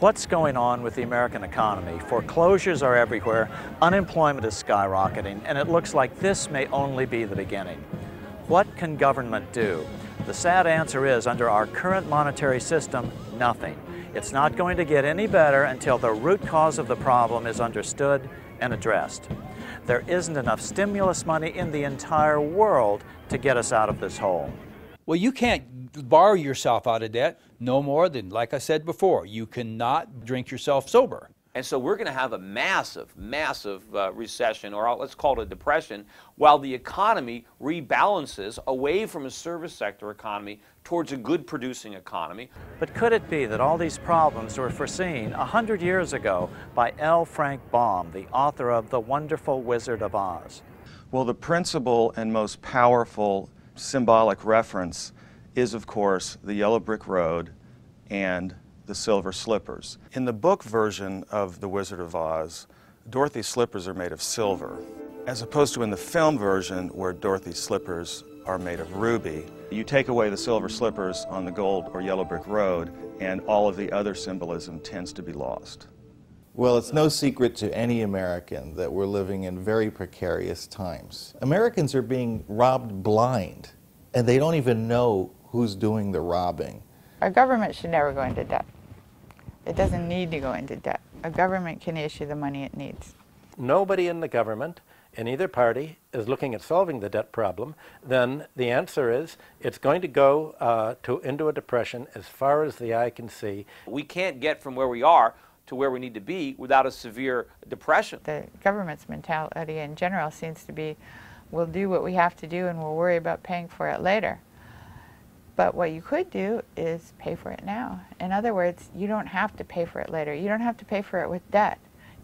What's going on with the American economy? Foreclosures are everywhere, unemployment is skyrocketing, and it looks like this may only be the beginning. What can government do? The sad answer is, under our current monetary system, nothing. It's not going to get any better until the root cause of the problem is understood and addressed. There isn't enough stimulus money in the entire world to get us out of this hole. Well, you can't borrow yourself out of debt no more than, like I said before, you cannot drink yourself sober. And so we're going to have a massive recession, or let's call it a depression, while the economy rebalances away from a service sector economy towards a good producing economy. But could it be that all these problems were foreseen 100 years ago by L. Frank Baum, the author of The Wonderful Wizard of Oz? Well, the principal and most powerful symbolic reference is, of course, the yellow brick road and the silver slippers. In the book version of The Wizard of Oz, Dorothy's slippers are made of silver, as opposed to in the film version where Dorothy's slippers are made of ruby. You take away the silver slippers on the gold or yellow brick road, and all of the other symbolism tends to be lost. Well, it's no secret to any American that we're living in very precarious times. Americans are being robbed blind, and they don't even know who's doing the robbing. Our government should never go into debt. It doesn't need to go into debt. A government can issue the money it needs. Nobody in the government, in either party, is looking at solving the debt problem. Then the answer is it's going to go into a depression as far as the eye can see. We can't get from where we are to where we need to be without a severe depression. The government's mentality in general seems to be, we'll do what we have to do and we'll worry about paying for it later. But what you could do is pay for it now. In other words, you don't have to pay for it later. You don't have to pay for it with debt.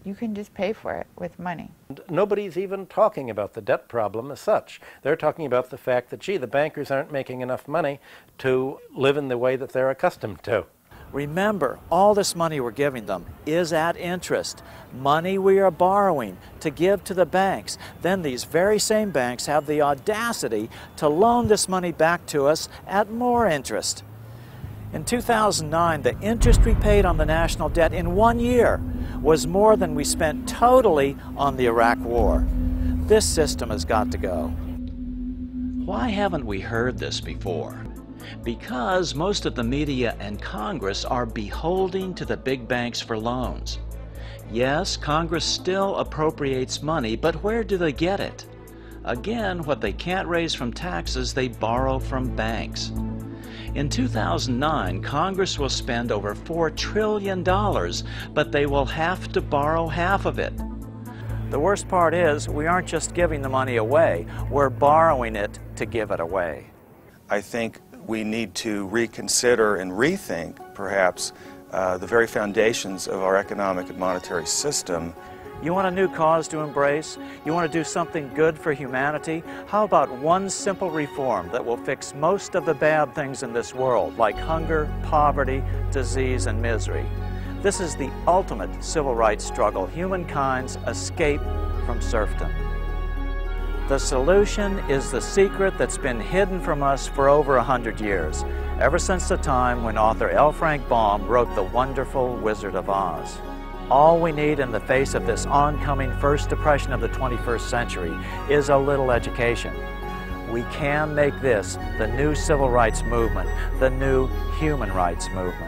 You can just pay for it with money. Nobody's even talking about the debt problem as such. They're talking about the fact that, gee, the bankers aren't making enough money to live in the way that they're accustomed to. Remember, all this money we're giving them is at interest. Money we are borrowing to give to the banks. Then these very same banks have the audacity to loan this money back to us at more interest. In 2009, the interest we paid on the national debt in 1 year was more than we spent totally on the Iraq War. This system has got to go. Why haven't we heard this before? Because most of the media and Congress are beholden to the big banks for loans. Yes, Congress still appropriates money, but where do they get it? Again, what they can't raise from taxes, they borrow from banks. In 2009, Congress will spend over $4 trillion, but they will have to borrow half of it. The worst part is, we aren't just giving the money away, we're borrowing it to give it away. I think we need to reconsider and rethink, perhaps, the very foundations of our economic and monetary system. You want a new cause to embrace? You want to do something good for humanity? How about one simple reform that will fix most of the bad things in this world, like hunger, poverty, disease, and misery? This is the ultimate civil rights struggle, humankind's escape from serfdom. The solution is the secret that's been hidden from us for over 100 years, ever since the time when author L. Frank Baum wrote The Wonderful Wizard of Oz. All we need in the face of this oncoming first depression of the 21st century is a little education. We can make this the new civil rights movement, the new human rights movement.